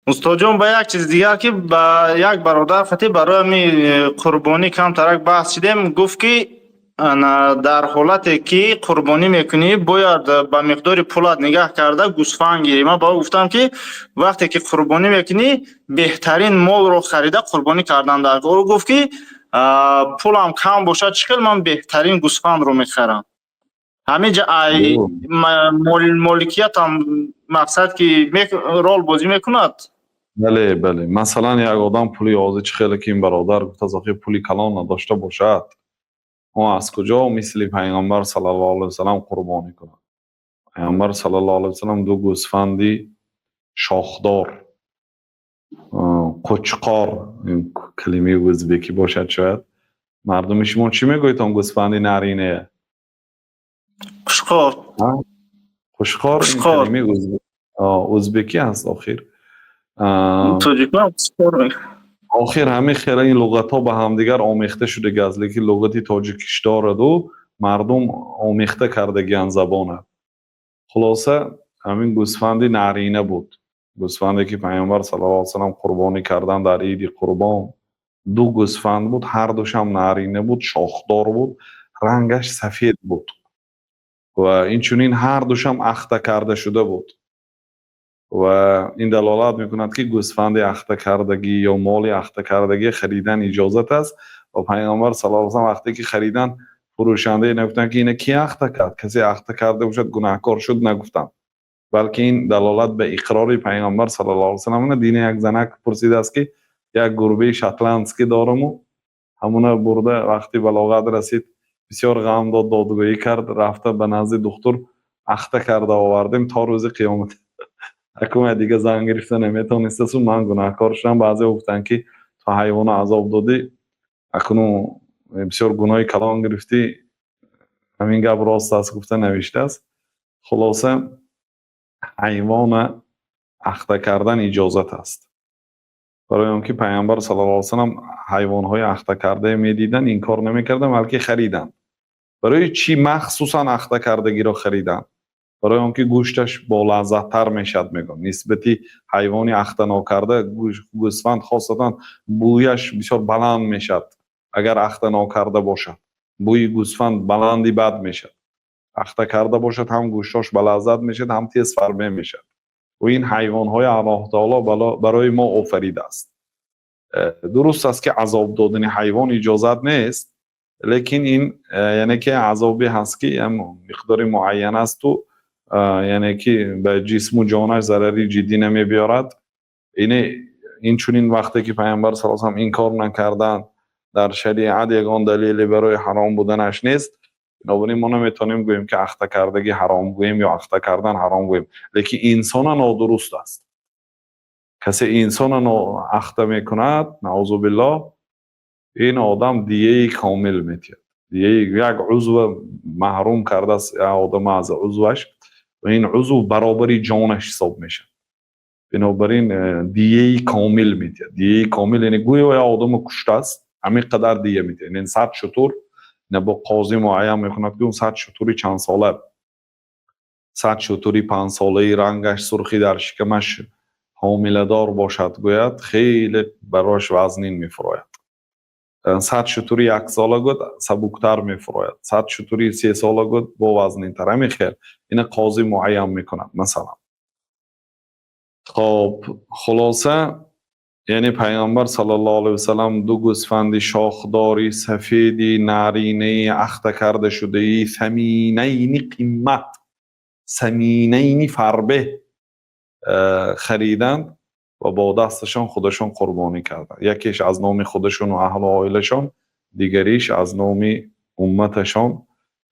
استاد با یک چیز دیگر که با یک برادر فتی برای می قربانی کم ترک بحث شدیم، گفت که در حالتی که قربانی میکنی باید با مقدار پولات نگاه کرده گوسفند گیری. من با او گفتم که وقتی که قربانی میکنی بهترین مال رو خریده قربانی کردن در. او گفت که پولم کم باشد چقدر من بهترین گوسفند رو میخرم. همین جا مالکیت هم مقصد که رول بازی میکند. بله بله، مثلا یک آدم پولی آزیچ خیلی که این برادر گفت از آخه پولی کلان نداشته باشد، ما از کجا مثل پیغمبر صلی الله علیه وسلم قربانی کنند؟ پیغمبر صلی الله علیه وسلم دو گوسفندی شاخدار، قچقار، این کلمه ازبکی باشد شاید، مردم شما چی میگوید اون گوسفندی نرینه؟ قشقار. قشقار این کلمه ازبکی هست آخر. آخر همه خیلی این لغت ها به همدیگر آمیخته شده گز، لیکن لغتی تاجیکیش دارد و مردم آمیخته کردگیان زبانه. خلاصه همین گوسفندی نرینه بود، گوسفندی که پیامبر صلی الله علیه وسلم قربانی کردن در عید قربان. دو گوسفند بود، هر دوش هم نرینه بود، شاخدار بود، رنگش سفید بود و این چونین هر دوش هم اخته کرده شده بود و این دلالت میکند که گوسفند اخته کردگی یا مال اخته کردگی خریدن اجازت است و پیامبر صلی الله علیه و آله وقتی که خریدن فروشنده نگفتن که اینه کی اخته کرد، کسی اخته کرده باشد گناهکار شد نگفتن، بلکه این دلالت به اقرار پیامبر صلی الله علیه و آله. دین یک زنک پرسیده است که یک گربه شتلندسکی دارم و همونه برده وقتی بلاغت رسید بسیار غم داد، دادگاهی کرد، رفته به نزد دکتر اخته کرده آوردیم تا روز قیامت. حکومت دیگه زنگ گرفته نمیتونست و من گناهکار شدم. بعضی گفتن که تو حیوان عذاب دادی، اکنون بسیار گناه کلان گرفتی، همین گپ راست است گفته نوشته است. خلاصه حیوان اخته کردن اجازت است، برای اونکه پیامبر صلی الله علیه و سلم حیوان های اخته کرده میدیدن این کار نمیکردن بلکه خریدن. برای چی مخصوصا اخته کردگی را خریدن؟ برای اونکه گوشتش با لذت تر میشد. میگم نسبتی حیوانی اخته ناکرده گوسفند خاصتا بویش بسیار بلند میشد، اگر اخته ناکرده باشد بوی گوسفند بلندی بد میشد، اخته کرده باشد هم گوشتاش به لذت میشد هم تیز فربه میشد و این حیوان های الله تعالی برای ما آفریده است. درست است که عذاب دادن حیوان اجازت نیست، لیکن این یعنی که عذابی هست که مقدار معین است و یعنی که به جسم و جانش ضرری جدی نمی بیارد. این چونین وقتی که پیامبر صلی الله علیه و آله این کار نکردن در شریعت یگان دلیلی برای حرام بودنش نیست. بنابراین ما نمیتونیم گوییم که اخته کردگی حرام گوییم یا اخته کردن حرام گوییم، لیکن انسان نادرست است. کسی انسان اخته میکند نعوذ بالله، این آدم دیه کامل میتید، دیه یک عضو محروم کرده است آدم از عضوش و این عضو برابری جانش حساب میشه. بنابراین دیه کامل میتید. دیه کامل یعنی گویا یا آدم کشته است همین قدر دیه میتید. این 100 شتر نه با قاضی معین میکند که اون 100 شتری چند ساله، 100 شتری 5 ساله رنگش سرخی در شکمش حامله دار باشد گوید خیلی براش وزنین میفراید. 100 شتری 1 ساله گود سبکتر میفراید، 100 شتری 3 ساله گود با وزنین تر. همین خیر این قاضی معین میکند مثلا. خب خلاصه یعنی پیامبر صلی الله علیه و سلم دو گوسفند شاخداری سفیدی نارینه اخته کرده شده ای ثمینین قیمت، ثمینین فربه خریدند و با دستشان خودشان قربانی کردند. یکیش از نام خودشون و اهل و عائلشان، دیگریش از نام امتشان،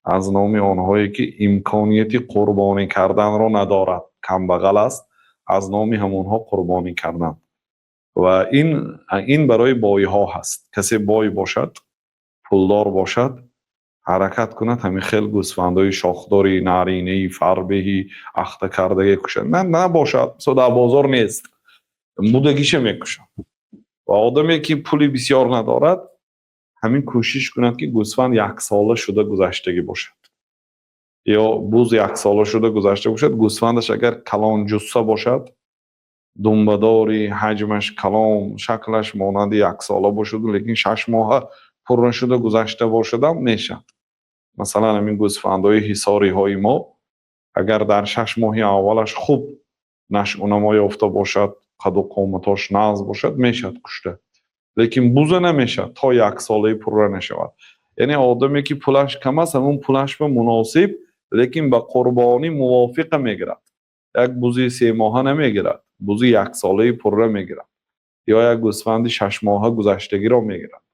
از نام آنهایی که امکانیتی قربانی کردن را ندارد، کم بغل است، از نام همونها قربانی کردند. و این برای بای ها هست. کسی بای باشد، پولدار باشد، حرکت کند همین خیلی گوسفندای شاخداری نارینه‌ای فربهی اخته کرده کشد. نه باشد در بازار نیست، مودگیشه میکشد. و آدمی که پولی بسیار ندارد همین کوشش کند که گوسفند 1 ساله شده گذشتگی باشد یا بوز 1 ساله شده گذشته باشد. گوسفندش اگر کلان جثه باشد دنبداری حجمش کلام شکلش مانند 1 ساله باشد لیکن 6 ماه پر نشده گذشته باشد هم میشه. مثلا همین گوسفندهای حصاری های ما اگر در 6 ماه اولش خوب نشء و نما یافته باشد، قد و قامتاش نازک باشد، میشد کشته. لیکن بوزه نمیشه تا 1 ساله پوره نشود. یعنی آدمی که پولش کم است همون پولش به مناسب لیکن به قربانی موافق میگیرد. یک بوزی 3 ماهه نمیگیرد، بوزی 1 ساله پوره میگیرد یا یک گوسفند 6 ماهه گذشتگی را میگیرد.